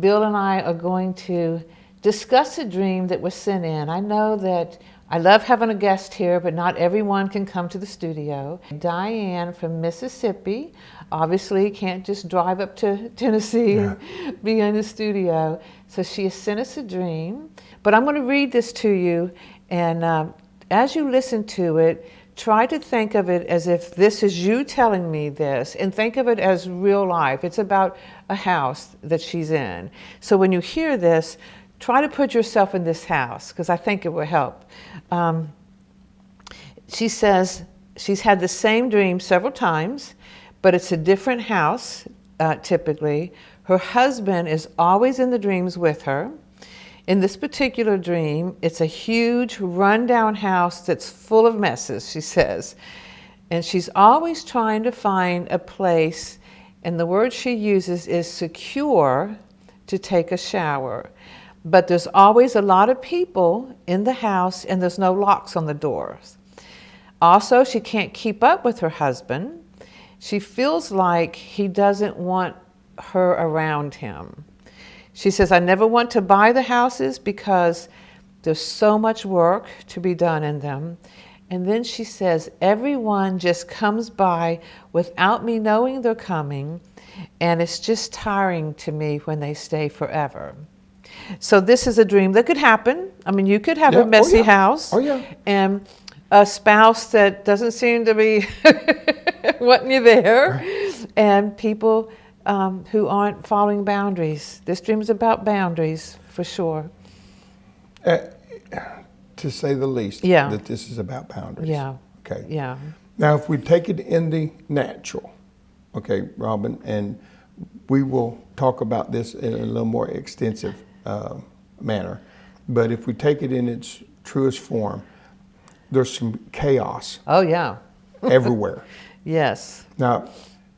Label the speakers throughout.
Speaker 1: Bill and I are going to discuss a dream that was sent in. I know that I love having a guest here, but not everyone can come to the studio. Diane from Mississippi obviously can't just drive up to Tennessee and be in the studio. So she has sent us a dream. But I'm going to read this to you, and as you listen to it, try to think of it as if this is you telling me this, and think of it as real life. It's about a house that she's in. So when you hear this, try to put yourself in this house, because I think it will help. She says she's had the same dream several times, but it's a different house, typically. Her husband is always in the dreams with her. In this particular dream, it's a huge rundown house that's full of messes, she says. And she's always trying to find a place, and the word she uses is secure, to take a shower. But there's always a lot of people in the house, and there's no locks on the doors. Also, she can't keep up with her husband. She feels like he doesn't want her around him. She says, I never want to buy the houses because there's so much work to be done in them. And then she says, everyone just comes by without me knowing they're coming, and it's just tiring to me when they stay forever. So this is a dream that could happen. I mean, you could have a messy house and a spouse that doesn't seem to be wanting you there, and people who aren't following boundaries. This dream is about boundaries, for sure.
Speaker 2: To say the least, that this is about boundaries.
Speaker 1: Yeah.
Speaker 2: Okay.
Speaker 1: Yeah.
Speaker 2: Now, if we take it in the natural, okay, Robin, and we will talk about this in a little more extensive manner, but if we take it in its truest form, there's some chaos.
Speaker 1: Oh, yeah.
Speaker 2: Everywhere.
Speaker 1: Yes.
Speaker 2: Now,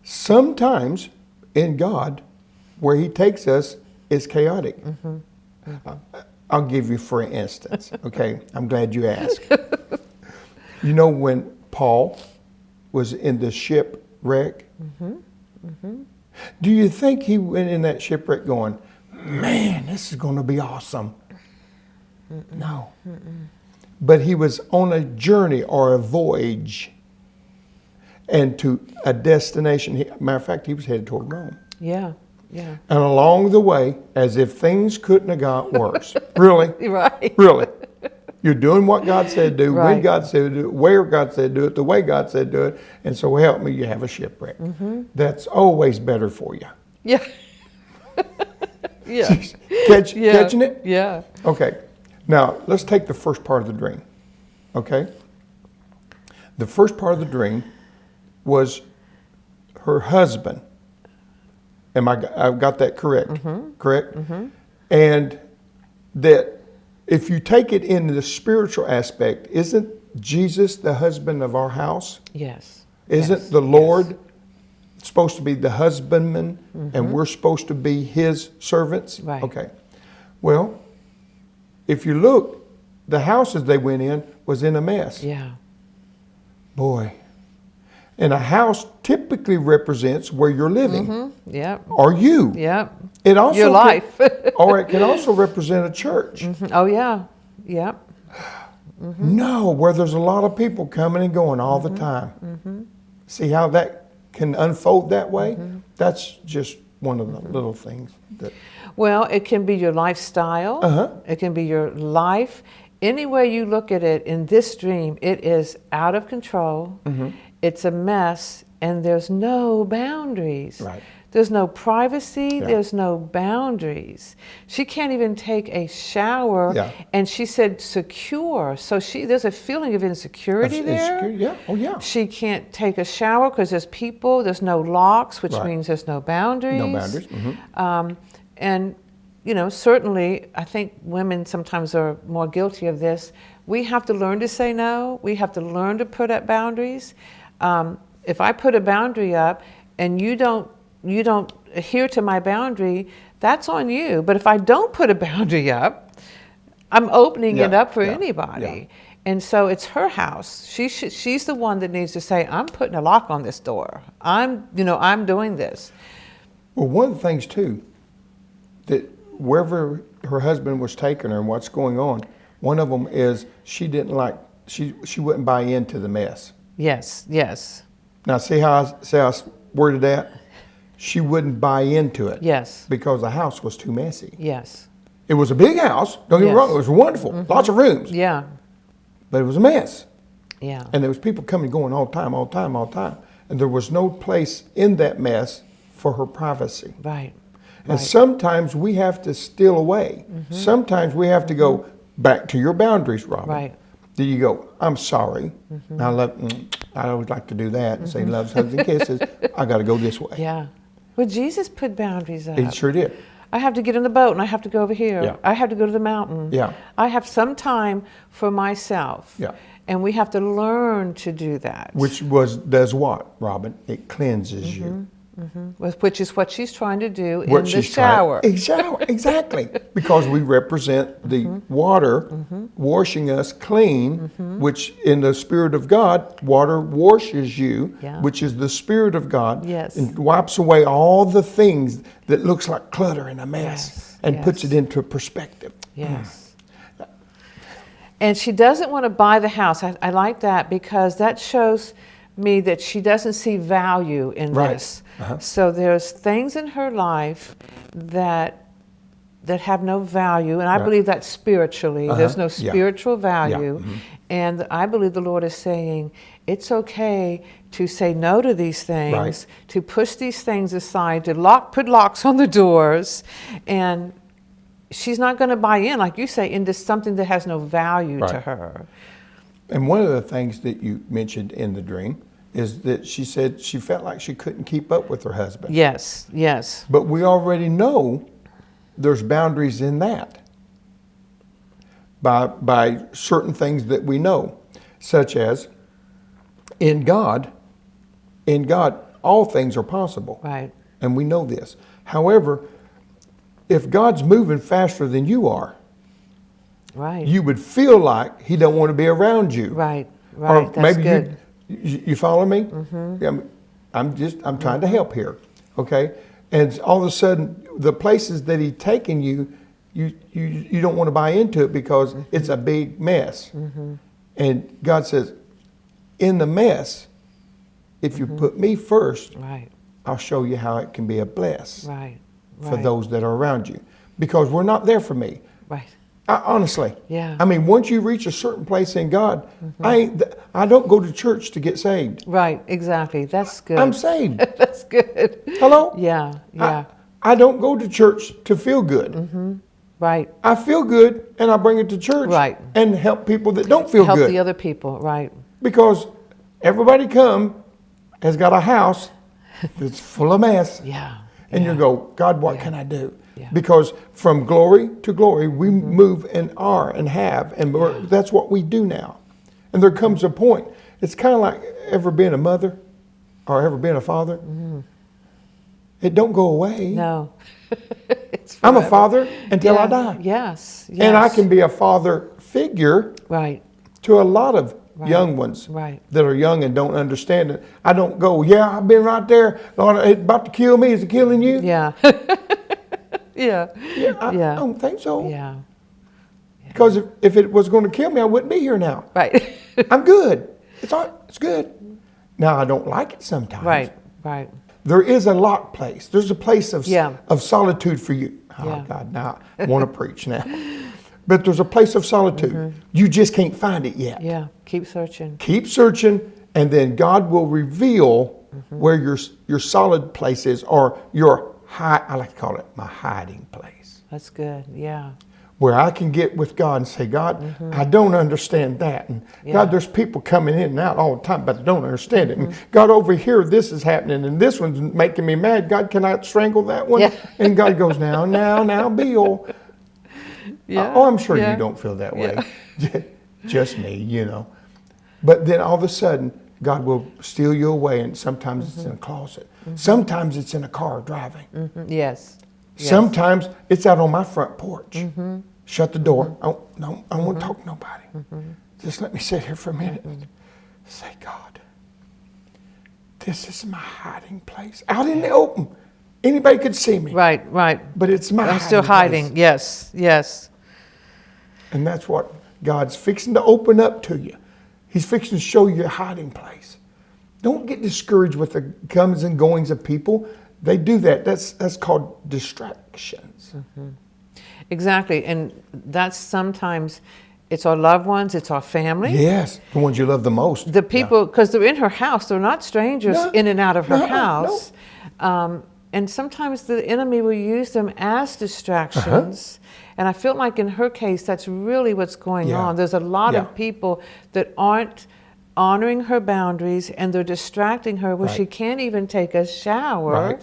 Speaker 2: sometimes in God, where He takes us is chaotic. Mm-hmm. Mm-hmm. I'll give you for instance, okay? I'm glad you asked. You know when Paul was in the shipwreck? Mm-hmm. Mm-hmm. Do you think he went in that shipwreck going, man, this is going to be awesome? Mm-mm. No. Mm-mm. But he was on a journey or a voyage and to a destination. Matter of fact, he was headed toward Rome.
Speaker 1: Yeah, yeah.
Speaker 2: And along the way, as if things couldn't have got worse. Really?
Speaker 1: Right.
Speaker 2: Really. You're doing what God said do,
Speaker 1: right.
Speaker 2: when God said do it, where God said do it, the way God said do it, and so help me, you have a shipwreck. Mm-hmm. That's always better for you.
Speaker 1: Yeah. Yeah.
Speaker 2: Catching it?
Speaker 1: Yeah.
Speaker 2: Okay. Now, let's take the first part of the dream. Okay? The first part of the dream was her husband. I've got that correct? Mm-hmm. Correct? Mm-hmm. And that if you take it in the spiritual aspect, isn't Jesus the husband of our house?
Speaker 1: Yes.
Speaker 2: Isn't the Lord supposed to be the husbandman, mm-hmm. and we're supposed to be His servants?
Speaker 1: Right.
Speaker 2: Okay. Well, if you look, the houses they went in was in a mess.
Speaker 1: Yeah.
Speaker 2: Boy. And a house typically represents where you're living.
Speaker 1: Mm-hmm. Yep.
Speaker 2: Or you.
Speaker 1: Yep.
Speaker 2: It also
Speaker 1: your life.
Speaker 2: Or it can also represent a church.
Speaker 1: Mm-hmm. Oh, yeah. Yep. Mm-hmm.
Speaker 2: No, where there's a lot of people coming and going all
Speaker 1: mm-hmm.
Speaker 2: the time.
Speaker 1: Mm-hmm.
Speaker 2: See how that can unfold that way?
Speaker 1: Mm-hmm.
Speaker 2: That's just one of the little things.
Speaker 1: Well, it can be your lifestyle.
Speaker 2: Uh-huh.
Speaker 1: It can be your life. Any way you look at it in this dream, it is out of control. Mm-hmm. It's a mess, and there's no boundaries.
Speaker 2: Right.
Speaker 1: There's no privacy. Yeah. There's no boundaries. She can't even take a shower. Yeah. And she said secure. So there's a feeling of insecurity there.
Speaker 2: Yeah. Oh, yeah.
Speaker 1: She can't take a shower because there's people. There's no locks, which
Speaker 2: right.
Speaker 1: means there's no boundaries.
Speaker 2: No boundaries. Mm-hmm.
Speaker 1: And, you know, certainly I think women sometimes are more guilty of this. We have to learn to say no. We have to learn to put up boundaries. If I put a boundary up and you don't adhere to my boundary, that's on you. But if I don't put a boundary up, I'm opening it up for anybody. Yeah. And so it's her house. She's the one that needs to say, I'm putting a lock on this door. I'm doing this.
Speaker 2: Well, one of the things too, that wherever her husband was taking her and what's going on, one of them is she wouldn't buy into the mess.
Speaker 1: Yes, yes.
Speaker 2: Now see how I worded that? She wouldn't buy into it.
Speaker 1: Yes.
Speaker 2: Because the house was too messy.
Speaker 1: Yes.
Speaker 2: It was a big house, don't get me wrong, it was wonderful, lots of rooms.
Speaker 1: Yeah.
Speaker 2: But it was a mess.
Speaker 1: Yeah.
Speaker 2: And there was people coming and going all the time. And there was no place in that mess for her privacy.
Speaker 1: Right.
Speaker 2: And sometimes we have to steal away. Sometimes we have to go back to your boundaries, Robin.
Speaker 1: Right.
Speaker 2: Do you go, I'm sorry. I always like to do that and say loves, hugs, and kisses. I got to go this way.
Speaker 1: Yeah. Well, Jesus put boundaries up.
Speaker 2: He sure did.
Speaker 1: I have to get in the boat and I have to go over here.
Speaker 2: Yeah.
Speaker 1: I have to go to the mountain.
Speaker 2: Yeah.
Speaker 1: I have some time for myself.
Speaker 2: Yeah.
Speaker 1: And we have to learn to do that.
Speaker 2: Which does what, Robin? It cleanses you.
Speaker 1: Which is what she's trying to do in the shower.
Speaker 2: Exactly. Because we represent the water washing us clean, which in the Spirit of God, water washes you, which is the Spirit of God, and wipes away all the things that looks like clutter and a mess and puts it into perspective.
Speaker 1: Yes. And she doesn't want to buy the house. I like that because that shows me that she doesn't see value in this. So there's things in her life that have no value, and I believe that spiritually. There's no spiritual value. And I believe the Lord is saying it's okay to say no to these things, to push these things aside, to put locks on the doors, and she's not going to buy in, like you say, into something that has no value to her.
Speaker 2: And one of the things that you mentioned in the dream is that she said she felt like she couldn't keep up with her husband.
Speaker 1: Yes, yes.
Speaker 2: But we already know there's boundaries in that by certain things that we know, such as in God, all things are possible.
Speaker 1: Right.
Speaker 2: And we know this. However, if God's moving faster than you are, you would feel like he don't want to be around you.
Speaker 1: Right.
Speaker 2: Or
Speaker 1: That's
Speaker 2: maybe
Speaker 1: good.
Speaker 2: You follow me? Yeah, I'm trying to help here, okay? And all of a sudden, the places that he's taking you, you don't want to buy into it because it's a big mess. And God says, in the mess, if you put me first, I'll show you how it can be a bless for those that are around you. Because we're not there for me. Honestly.
Speaker 1: Yeah.
Speaker 2: I mean, once you reach a certain place in God, I don't go to church to get saved.
Speaker 1: Right, exactly. That's good.
Speaker 2: I'm saved.
Speaker 1: That's good.
Speaker 2: Hello?
Speaker 1: Yeah, yeah.
Speaker 2: I don't go to church to feel good.
Speaker 1: Right.
Speaker 2: I feel good and I bring it to church and help people that don't feel good.
Speaker 1: Help the other people, right.
Speaker 2: Because everybody has got a house that's full of mess.
Speaker 1: Yeah.
Speaker 2: And you go, God, what can I do?
Speaker 1: Yeah.
Speaker 2: Because from glory to glory, we move and are and have, and that's what we do now. And there comes a point, it's kind of like ever being a mother or ever being a father. It don't go away.
Speaker 1: No.
Speaker 2: I'm a father until I die.
Speaker 1: Yes.
Speaker 2: And I can be a father figure to a lot of young ones that are young and don't understand it. I don't go, I've been right there. Lord, it's about to kill me. Is it killing you?
Speaker 1: Yeah.
Speaker 2: I don't think so.
Speaker 1: Yeah.
Speaker 2: Because if it was going to kill me, I wouldn't be here now.
Speaker 1: Right.
Speaker 2: I'm good. It's good. Now, I don't like it sometimes.
Speaker 1: Right.
Speaker 2: There is a locked place. There's a place of solitude for you. Oh, God, now I want to preach now. But there's a place of solitude. You just can't find it yet.
Speaker 1: Yeah, keep searching.
Speaker 2: Keep searching, and then God will reveal where your solid place is, or your I like to call it my hiding place.
Speaker 1: That's good, yeah.
Speaker 2: Where I can get with God and say, God, I don't understand that. And God, there's people coming in and out all the time, but I don't understand it. And God, over here, this is happening, and this one's making me mad. God, can I strangle that one?
Speaker 1: Yeah.
Speaker 2: And God goes, now, Bill. I'm sure you don't feel that way. Just me, But then all of a sudden, God will steal you away, and sometimes it's in a closet. Sometimes it's in a car driving.
Speaker 1: Yes.
Speaker 2: Sometimes it's out on my front porch. Shut the door. I don't want to talk to nobody. Just let me sit here for a minute. Say, God, this is my hiding place. Out in the open. Anybody could see me.
Speaker 1: Right, right.
Speaker 2: But it's my
Speaker 1: I'm still
Speaker 2: hiding
Speaker 1: hiding. Yes, yes.
Speaker 2: And that's what God's fixing to open up to you. He's fixing to show you your hiding place. Don't get discouraged with the comings and goings of people. They do that. That's called distractions.
Speaker 1: Exactly. And that's sometimes, it's our loved ones, it's our family.
Speaker 2: Yes, the ones you love the most.
Speaker 1: The people, because they're in her house, they're not strangers in and out of her
Speaker 2: No.
Speaker 1: house. And sometimes the enemy will use them as distractions. And I feel like in her case, that's really what's going on. There's a lot of people that aren't honoring her boundaries, and they're distracting her where she can't even take a shower,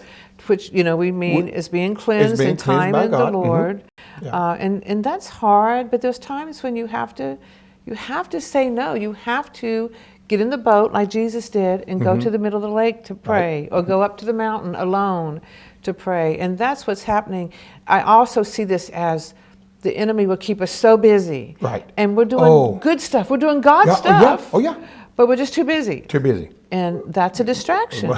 Speaker 1: which, you know, we mean is being cleansed in time in the Lord. And that's hard, but there's times when you have to say no. You have to get in the boat like Jesus did and go to the middle of the lake to pray, or go up to the mountain alone to pray. And that's what's happening. I also see this as the enemy will keep us so busy.
Speaker 2: Right.
Speaker 1: And we're doing good stuff. We're doing God stuff.
Speaker 2: Oh, yeah.
Speaker 1: But we're just too busy.
Speaker 2: Too busy.
Speaker 1: And that's a distraction.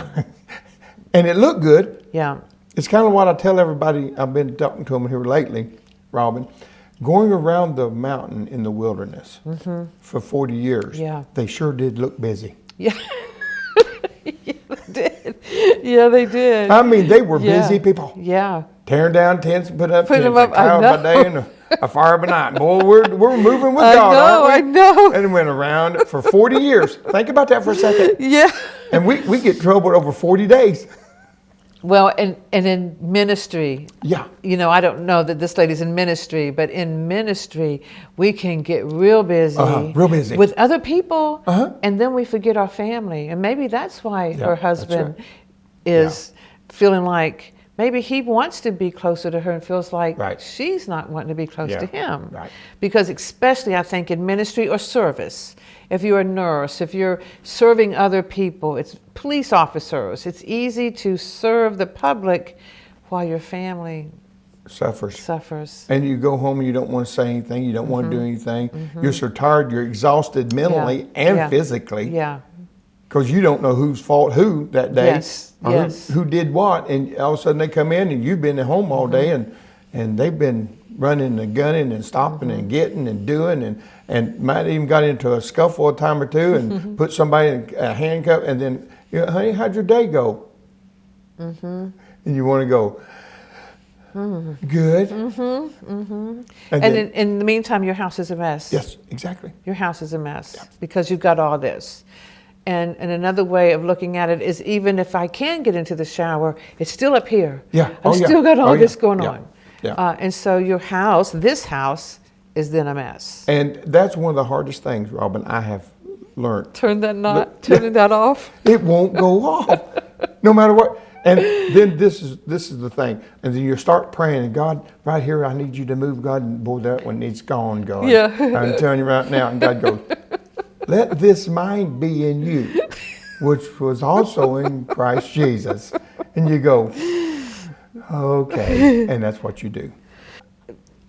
Speaker 2: And it looked good.
Speaker 1: Yeah.
Speaker 2: It's kind of what I tell everybody. I've been talking to them here lately, Robin. Going around the mountain in the wilderness for 40 years, they sure did look busy.
Speaker 1: Yeah. Yeah, they did. Yeah, they did.
Speaker 2: I mean, they were busy people.
Speaker 1: Yeah.
Speaker 2: Tearing down tents and putting up tents,
Speaker 1: them up,
Speaker 2: a cloud by day and a fire by night. Boy, we're moving with God, aren't we?
Speaker 1: I know.
Speaker 2: And went around it for 40 years. Think about that for a second.
Speaker 1: Yeah.
Speaker 2: And we get troubled over 40 days.
Speaker 1: Well, and in ministry,
Speaker 2: Yeah.
Speaker 1: you know, I don't know that this lady's in ministry, but in ministry, we can get real busy.
Speaker 2: Real busy.
Speaker 1: With other people, and then we forget our family. And maybe that's why her husband is feeling like maybe he wants to be closer to her and feels like she's not wanting to be close to him.
Speaker 2: Right.
Speaker 1: Because especially, I think, in ministry or service, if you're a nurse, if you're serving other people, it's police officers, it's easy to serve the public while your family suffers.
Speaker 2: And you go home and you don't want to say anything, you don't want to do anything. You're so tired, you're exhausted mentally and physically.
Speaker 1: Yeah.
Speaker 2: Because you don't know whose fault who that day.
Speaker 1: Yes.
Speaker 2: Or who did what. And all of a sudden they come in and you've been at home all day and they've been running and gunning and stopping and getting and doing and might even got into a scuffle a time or two and put somebody in a handcuff and then, honey, how'd your day go? And you want to go, good. And then,
Speaker 1: in the meantime, your house is a mess.
Speaker 2: yes, exactly.
Speaker 1: Your house is a mess because you've got all this. And another way of looking at it is, even if I can get into the shower, it's still up here.
Speaker 2: Yeah.
Speaker 1: I've still got all this going on.
Speaker 2: Yeah.
Speaker 1: And so your house, this house, is then a mess.
Speaker 2: And that's one of the hardest things, Robin, I have learned.
Speaker 1: Turning that off.
Speaker 2: It won't go off, no matter what. And then this is the thing. And then you start praying, and God, right here, I need you to move, God. And boy, that one needs gone, God.
Speaker 1: Yeah.
Speaker 2: I'm telling you right now. And God goes, let this mind be in you, which was also in Christ Jesus. And you go, okay. And that's what you do.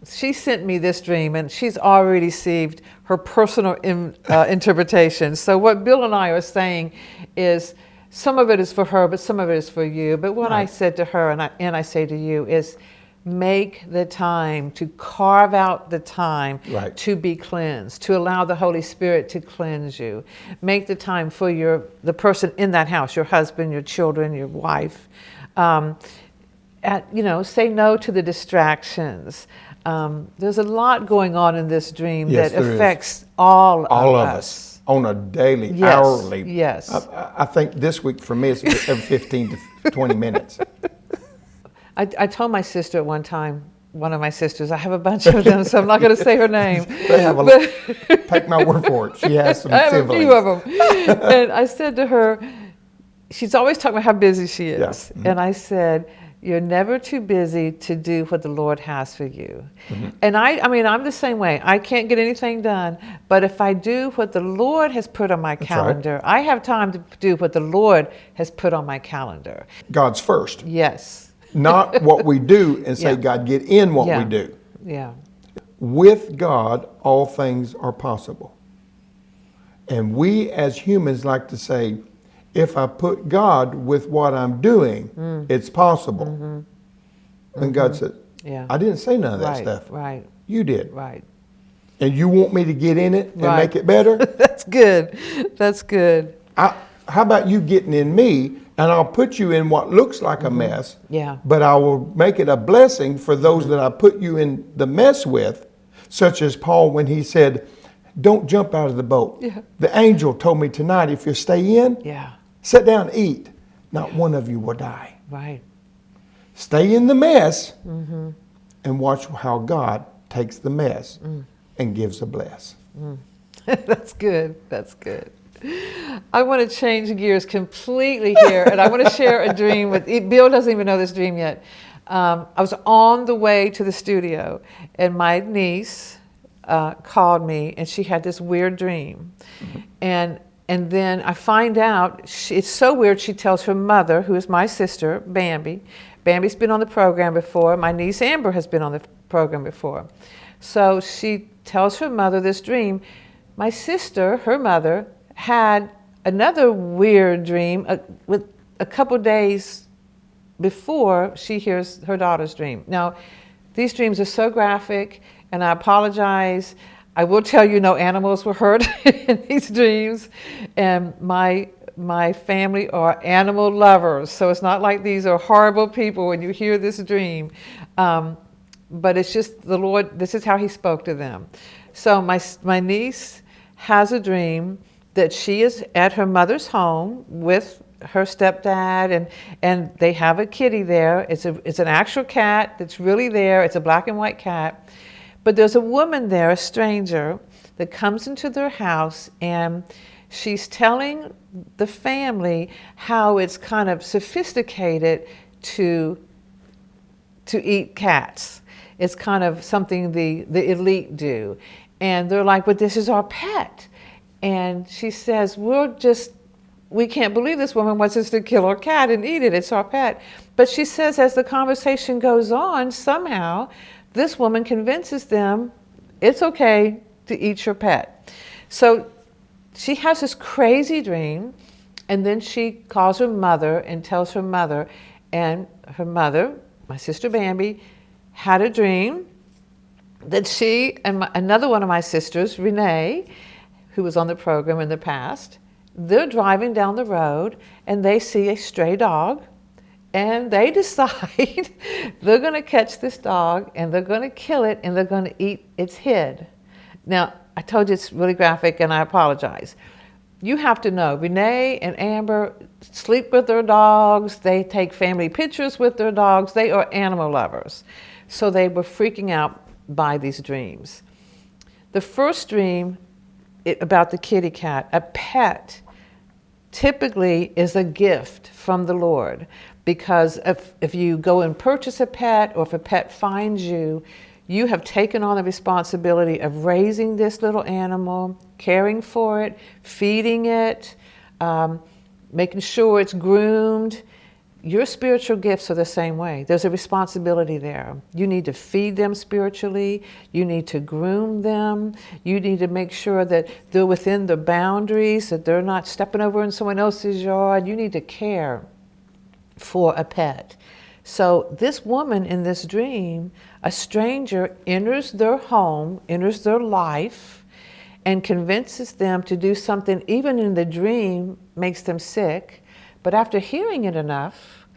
Speaker 1: She sent me this dream, and she's already received her personal interpretation. So what Bill and I are saying is, some of it is for her, but some of it is for you. But what I said to her, and I say to you, is make the time, to carve out the time to be cleansed, to allow the Holy Spirit to cleanse you. Make the time for the person in that house, your husband, your children, your wife. Say no to the distractions. There's a lot going on in this dream that affects all of us.
Speaker 2: On a daily, hourly.
Speaker 1: Yes.
Speaker 2: I think this week for me it's every 15 to 20 minutes.
Speaker 1: I told my sister at one time, one of my sisters, I have a bunch of them, so I'm not going to say her name.
Speaker 2: They have take my word for it. She has some siblings.
Speaker 1: I have a few of them. And I said to her, she's always talking about how busy she is.
Speaker 2: Yeah.
Speaker 1: And I said, you're never too busy to do what the Lord has for you. And I mean, I'm the same way. I can't get anything done, but if I do what the Lord has put on my calendar, I have time to do what the Lord has put on my calendar.
Speaker 2: God's first.
Speaker 1: Yes.
Speaker 2: Not what we do and say, God, get in what we do.
Speaker 1: Yeah.
Speaker 2: With God, all things are possible. And we as humans like to say, if I put God with what I'm doing, it's possible. And God said,
Speaker 1: Yeah.
Speaker 2: I didn't say none of that
Speaker 1: Right,
Speaker 2: stuff.
Speaker 1: right,
Speaker 2: You did.
Speaker 1: right.
Speaker 2: And you want me to get in it and
Speaker 1: Right.
Speaker 2: make it better?
Speaker 1: That's good. That's good.
Speaker 2: How about you getting in me, and I'll put you in what looks like a mess,
Speaker 1: Yeah.
Speaker 2: but I will make it a blessing for those that I put you in the mess with, such as Paul when he said, don't jump out of the boat.
Speaker 1: Yeah.
Speaker 2: The angel told me tonight, if you stay in,
Speaker 1: Yeah.
Speaker 2: sit down and eat. Not one of you will die.
Speaker 1: Right.
Speaker 2: Stay in the mess and watch how God takes the mess and gives a bless.
Speaker 1: That's good. That's good. I want to change gears completely here, and I want to share a dream with Bill. Doesn't even know this dream yet. I was on the way to the studio, and my niece called me, and she had this weird dream, and then I find out it's so weird. She tells her mother, who is my sister, Bambi. Bambi's been on the program before. My niece Amber has been on the program before. So she tells her mother this dream. My sister, her mother, had another weird dream with a couple days before she hears her daughter's dream. Now, these dreams are so graphic, and I apologize. I will tell you, no animals were hurt in these dreams, and my family are animal lovers, so it's not like these are horrible people when you hear this dream. But it's just the Lord, this is how he spoke to them. So my niece has a dream that she is at her mother's home with her stepdad, and they have a kitty there. It's an actual cat that's really there. It's a black and white cat. But there's a woman there, a stranger, that comes into their house, and she's telling the family how it's kind of sophisticated to eat cats. It's kind of something the elite do. And they're like, but this is our pet. And she says, we can't believe this woman wants us to kill our cat and eat it. It's our pet. But she says, as the conversation goes on, somehow this woman convinces them it's okay to eat your pet. So she has this crazy dream, and then she calls her mother and tells her mother, and her mother, my sister Bambi, had a dream that she and another one of my sisters, Renee, who was on the program in the past, they're driving down the road and they see a stray dog, and they decide they're going to catch this dog and they're going to kill it and they're going to eat its head. Now, I told you it's really graphic, and I apologize. You have to know, Renee and Amber sleep with their dogs. They take family pictures with their dogs. They are animal lovers. So they were freaking out by these dreams. The first dream about the kitty cat, a pet, typically is a gift from the Lord, because if you go and purchase a pet, or if a pet finds you, you have taken on the responsibility of raising this little animal, caring for it, feeding it, making sure it's groomed. Your spiritual gifts are the same way. There's a responsibility there. You need to feed them spiritually. You need to groom them. You need to make sure that they're within the boundaries, that they're not stepping over in someone else's yard. You need to care for a pet. So this woman in this dream, a stranger, enters their home, enters their life, and convinces them to do something, even in the dream, makes them sick. But after hearing it enough,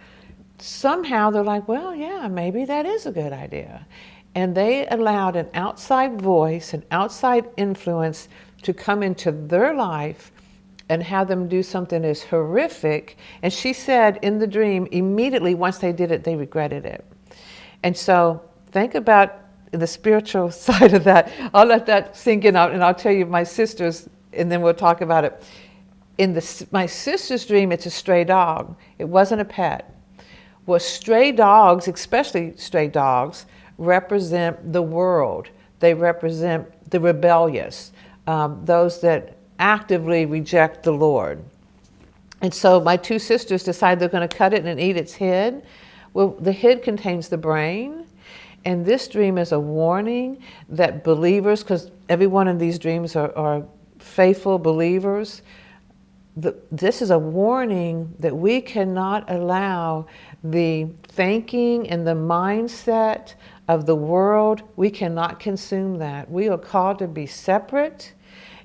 Speaker 1: somehow they're like, well, yeah, maybe that is a good idea. And they allowed an outside voice, an outside influence to come into their life and have them do something as horrific. And she said in the dream, immediately once they did it, they regretted it. And so think about the spiritual side of that. I'll let that sink in, and I'll tell you my sister's, and then we'll talk about it. In my sister's dream, it's a stray dog. It wasn't a pet. Well, stray dogs, especially stray dogs, represent the world. They represent the rebellious, those that actively reject the Lord. And so my two sisters decide they're going to cut it and eat its head. Well, the head contains the brain. And this dream is a warning that believers, because everyone in these dreams are faithful believers, this is a warning that we cannot allow the thinking and the mindset of the world. We cannot consume that. We are called to be separate,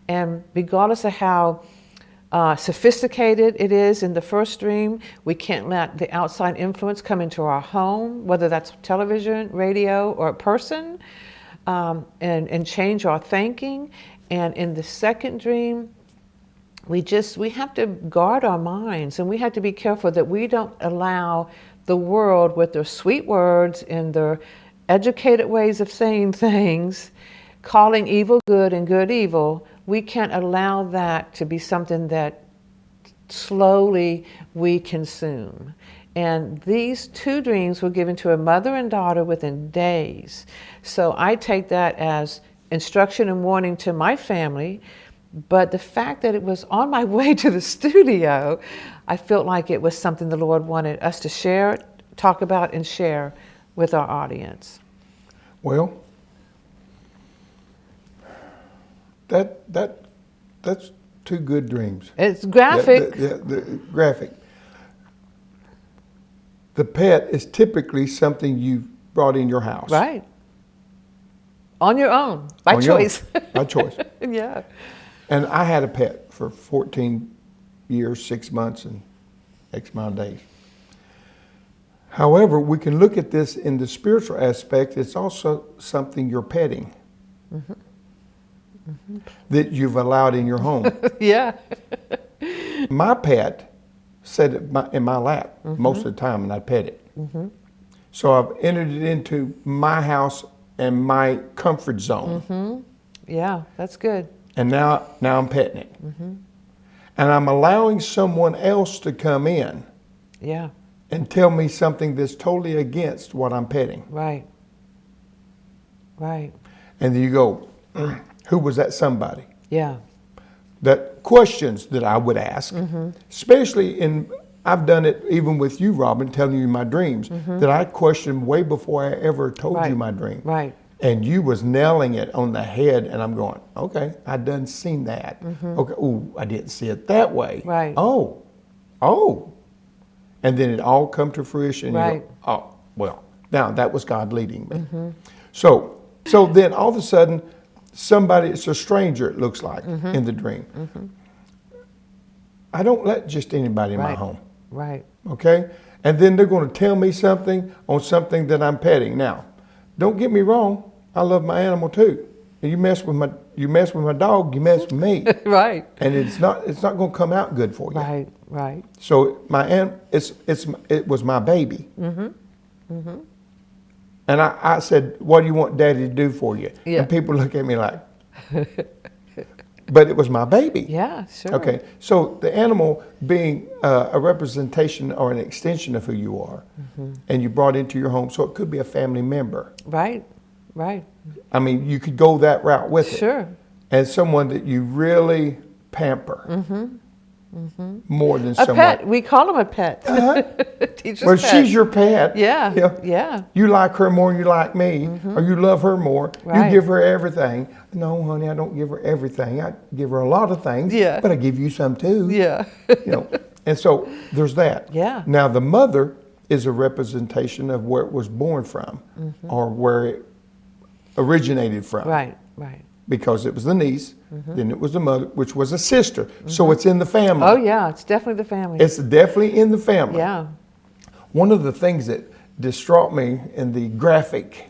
Speaker 1: and regardless of how sophisticated it is in the first dream, we can't let the outside influence come into our home, whether that's television, radio, or a person, and change our thinking. And in the second dream, we have to guard our minds, and we have to be careful that we don't allow the world, with their sweet words and their educated ways of saying things, calling evil good and good evil, we can't allow that to be something that slowly we consume. And these two dreams were given to a mother and daughter within days. So I take that as instruction and warning to my family. But the fact that it was on my way to the studio, I felt like it was something the Lord wanted us to share, talk about, and share with our audience.
Speaker 2: Well, that's two good dreams.
Speaker 1: It's graphic.
Speaker 2: The graphic. The pet is typically something you brought in your house.
Speaker 1: Right. On your own, by choice.
Speaker 2: By choice.
Speaker 1: Yeah.
Speaker 2: And I had a pet for 14 years, 6 months, and X amount of days. However, we can look at this in the spiritual aspect. It's also something you're petting. Mm-hmm. Mm-hmm. That you've allowed in your home.
Speaker 1: Yeah.
Speaker 2: My pet sat in my lap
Speaker 1: mm-hmm.
Speaker 2: most of the time, and I pet it.
Speaker 1: Mm-hmm.
Speaker 2: So I've entered it into my house and my comfort zone.
Speaker 1: Mm-hmm. Yeah, that's good.
Speaker 2: And now I'm petting it.
Speaker 1: Mm-hmm.
Speaker 2: And I'm allowing someone else to come in.
Speaker 1: Yeah.
Speaker 2: And tell me something that's totally against what I'm petting.
Speaker 1: Right. Right.
Speaker 2: And then you go, who was that somebody?
Speaker 1: Yeah.
Speaker 2: That questions that I would ask,
Speaker 1: mm-hmm.
Speaker 2: especially I've done it even with you, Robin, telling you my dreams,
Speaker 1: mm-hmm.
Speaker 2: that I questioned way before I ever told
Speaker 1: right.
Speaker 2: you my dream.
Speaker 1: Right.
Speaker 2: And you was nailing it on the head, and I'm going, okay, I done seen that. Mm-hmm. Okay, ooh, I didn't see it that way.
Speaker 1: Right.
Speaker 2: Oh. And then it all come to fruition.
Speaker 1: Right.
Speaker 2: You go, oh, well, now that was God leading me.
Speaker 1: Mm-hmm.
Speaker 2: So then all of a sudden, somebody, it's a stranger, it looks like,
Speaker 1: mm-hmm.
Speaker 2: in the dream.
Speaker 1: Mm-hmm.
Speaker 2: I don't let just anybody in
Speaker 1: right.
Speaker 2: my home.
Speaker 1: Right.
Speaker 2: Okay? And then they're going to tell me something on something that I'm petting. Now, don't get me wrong, I love my animal too. And you mess with my dog, you mess with me.
Speaker 1: Right.
Speaker 2: And it's not going to come out good for you.
Speaker 1: Right. Right.
Speaker 2: So it was my baby.
Speaker 1: Mm-hmm. Mm-hmm.
Speaker 2: And I said, what do you want Daddy to do for you?
Speaker 1: Yeah.
Speaker 2: And people look at me like, but it was my baby.
Speaker 1: Yeah, sure.
Speaker 2: Okay, so the animal being a representation or an extension of who you are, mm-hmm. and you brought into your home, so it could be a family member.
Speaker 1: Right, right.
Speaker 2: I mean, you could go that route with it.
Speaker 1: Sure.
Speaker 2: And someone that you really pamper. Mm-hmm. Mm-hmm. More than
Speaker 1: a pet. We call him a pet.
Speaker 2: Uh-huh.
Speaker 1: Well,
Speaker 2: pet. She's your pet.
Speaker 1: Yeah.
Speaker 2: You know,
Speaker 1: yeah.
Speaker 2: You like her more than you like me, mm-hmm. or you love her more.
Speaker 1: Right.
Speaker 2: You give her everything. No, honey, I don't give her everything. I give her a lot of things.
Speaker 1: Yeah.
Speaker 2: But I give you some too.
Speaker 1: Yeah.
Speaker 2: And so there's that.
Speaker 1: Yeah.
Speaker 2: Now the mother is a representation of where it was born from, mm-hmm. or where it originated from.
Speaker 1: Right. Right.
Speaker 2: Because it was the niece, mm-hmm. then it was the mother, which was a sister. Mm-hmm. So it's in the family.
Speaker 1: Oh, yeah, it's definitely the family.
Speaker 2: It's definitely in the family.
Speaker 1: Yeah.
Speaker 2: One of the things that distraught me in the graphic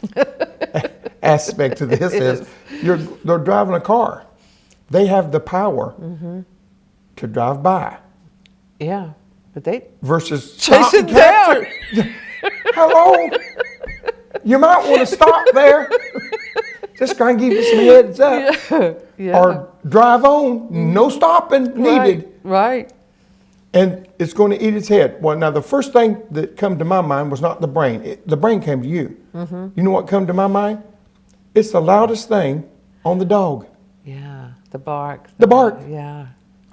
Speaker 2: aspect of this is they're driving a car. They have the power mm-hmm. to drive by.
Speaker 1: Yeah, but they
Speaker 2: versus
Speaker 1: chase it down.
Speaker 2: Hello, you might want to stop there. Just try and give you some heads up.
Speaker 1: Yeah. Yeah.
Speaker 2: Or drive on, no stopping needed.
Speaker 1: Right.
Speaker 2: And it's going to eat its head. Well, now the first thing that come to my mind was not the brain. The brain came to you. Mm-hmm. You know what come to my mind? It's the loudest thing on the dog.
Speaker 1: Yeah, the bark.
Speaker 2: The bark.
Speaker 1: Yeah.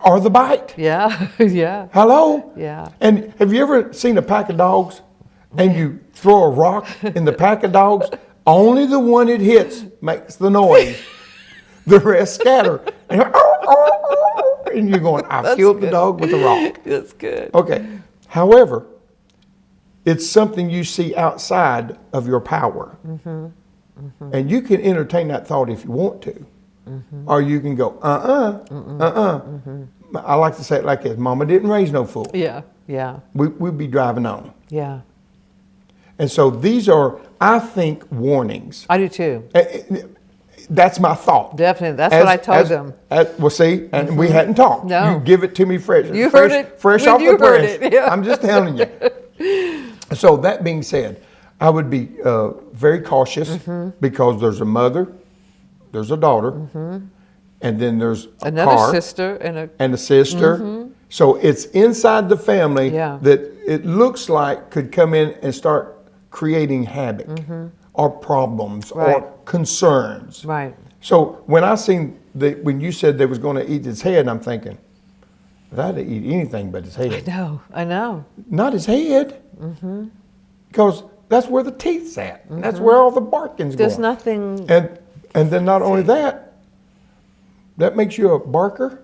Speaker 2: Or the bite.
Speaker 1: Yeah, yeah.
Speaker 2: Hello?
Speaker 1: Yeah.
Speaker 2: And have you ever seen a pack of dogs and you throw a rock in the pack of dogs? Only the one it hits makes the noise. The rest scatter. And And you're going, I
Speaker 1: That's
Speaker 2: killed the
Speaker 1: good.
Speaker 2: dog with a rock.
Speaker 1: That's good.
Speaker 2: Okay. However, it's something you see outside of your power. And you can entertain that thought if you want to. Or you can go, I like to say it like this: Mama didn't raise no fool.
Speaker 1: Yeah, yeah,
Speaker 2: We'd be driving on.
Speaker 1: yeah.
Speaker 2: And so these are, I think, warnings.
Speaker 1: I do too.
Speaker 2: That's my thought.
Speaker 1: Definitely. That's what I told them.
Speaker 2: Well, see, and we hadn't talked.
Speaker 1: No.
Speaker 2: You give it to me fresh.
Speaker 1: You heard it
Speaker 2: fresh
Speaker 1: when
Speaker 2: off
Speaker 1: you
Speaker 2: the
Speaker 1: heard
Speaker 2: press.
Speaker 1: it, yeah.
Speaker 2: I'm just telling you. So that being said, I would be very cautious because there's a mother, there's a daughter, and then there's
Speaker 1: Another
Speaker 2: car
Speaker 1: sister
Speaker 2: and a sister. So it's inside the family
Speaker 1: Yeah.
Speaker 2: that it looks like could come in and start creating havoc or problems
Speaker 1: Right.
Speaker 2: or concerns.
Speaker 1: Right.
Speaker 2: So when I seen when you said they was going to eat his head, I'm thinking, that'd eat anything but his head.
Speaker 1: I know.
Speaker 2: Not his head, because that's where the teeth's at. And that's where all the barking's
Speaker 1: There's
Speaker 2: going.
Speaker 1: nothing.
Speaker 2: And then not only that, that makes you a barker.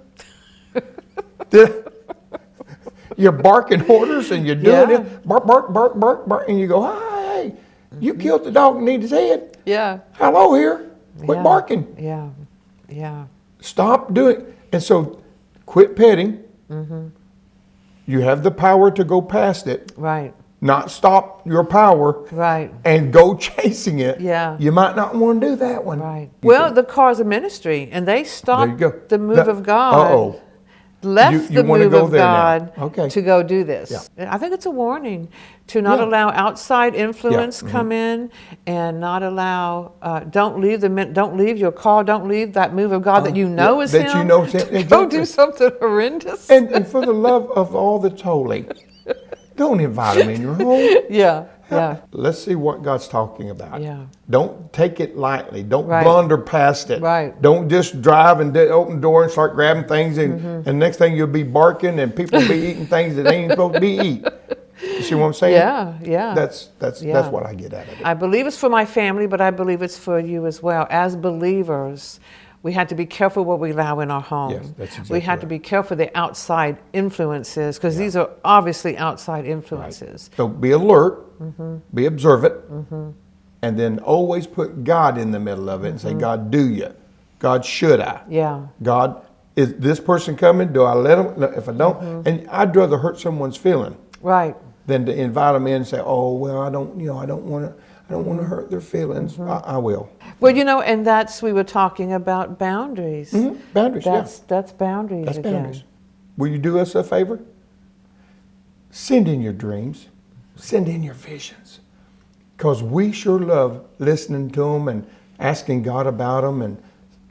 Speaker 2: You're barking orders and you're doing
Speaker 1: Yeah.
Speaker 2: it. Bark, bark, bark, bark, bark. And you go, hey, you killed the dog and need his head.
Speaker 1: Yeah.
Speaker 2: Hello here. Quit
Speaker 1: Yeah.
Speaker 2: barking.
Speaker 1: Yeah. Yeah.
Speaker 2: Stop doing. And so quit petting. You have the power to go past it,
Speaker 1: Right.
Speaker 2: not stop your power
Speaker 1: Right.
Speaker 2: and go chasing it.
Speaker 1: Yeah.
Speaker 2: You might not want to do that one.
Speaker 1: Right.
Speaker 2: You
Speaker 1: Well,
Speaker 2: can-
Speaker 1: the car's a ministry, and they
Speaker 2: there you
Speaker 1: stopped
Speaker 2: go.
Speaker 1: the move of God.
Speaker 2: Uh-oh.
Speaker 1: Left
Speaker 2: You
Speaker 1: the
Speaker 2: wanna
Speaker 1: move
Speaker 2: go
Speaker 1: of
Speaker 2: there now.
Speaker 1: God
Speaker 2: Okay.
Speaker 1: to go do this.
Speaker 2: Yeah.
Speaker 1: I think it's a warning to not
Speaker 2: Yeah.
Speaker 1: allow outside influence come in, and not allow. Don't leave your call. Don't leave that move of God that you know is
Speaker 2: that
Speaker 1: Him.
Speaker 2: you know is Him.
Speaker 1: Don't
Speaker 2: Exactly.
Speaker 1: do something horrendous.
Speaker 2: And for the love of all that's holy, don't invite them in your home.
Speaker 1: Yeah. Yeah.
Speaker 2: Let's see what God's talking about.
Speaker 1: Yeah.
Speaker 2: Don't take it lightly. Don't
Speaker 1: Right.
Speaker 2: blunder past it.
Speaker 1: Right.
Speaker 2: Don't just drive and open the door and start grabbing things, and next thing you'll be barking and people will be eating things that ain't supposed to be eaten. You see what I'm saying?
Speaker 1: Yeah. Yeah.
Speaker 2: That's
Speaker 1: Yeah.
Speaker 2: what I get out of it.
Speaker 1: I believe it's for my family, but I believe it's for you as well. As believers, we have to be careful what we allow in our home.
Speaker 2: Yes, that's exactly
Speaker 1: we have to
Speaker 2: right.
Speaker 1: be careful the outside influences, because these are obviously outside influences.
Speaker 2: So be alert, be observant, and then always put God in the middle of it and say, God, do you? God, should I?
Speaker 1: Yeah.
Speaker 2: God, is this person coming? Do I let them? No, if I don't, and I'd rather hurt someone's feeling
Speaker 1: Right.
Speaker 2: than to invite them in and say, oh, well, I don't want to hurt their feelings. I will.
Speaker 1: Well, and we were talking about boundaries.
Speaker 2: Boundaries,
Speaker 1: That's boundaries
Speaker 2: That's
Speaker 1: again.
Speaker 2: boundaries. Will you do us a favor? Send in your dreams. Send in your visions. Because we sure love listening to them and asking God about them, and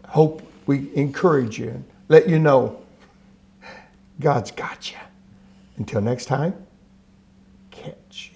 Speaker 2: hope we encourage you and let you know God's got you. Until next time, catch.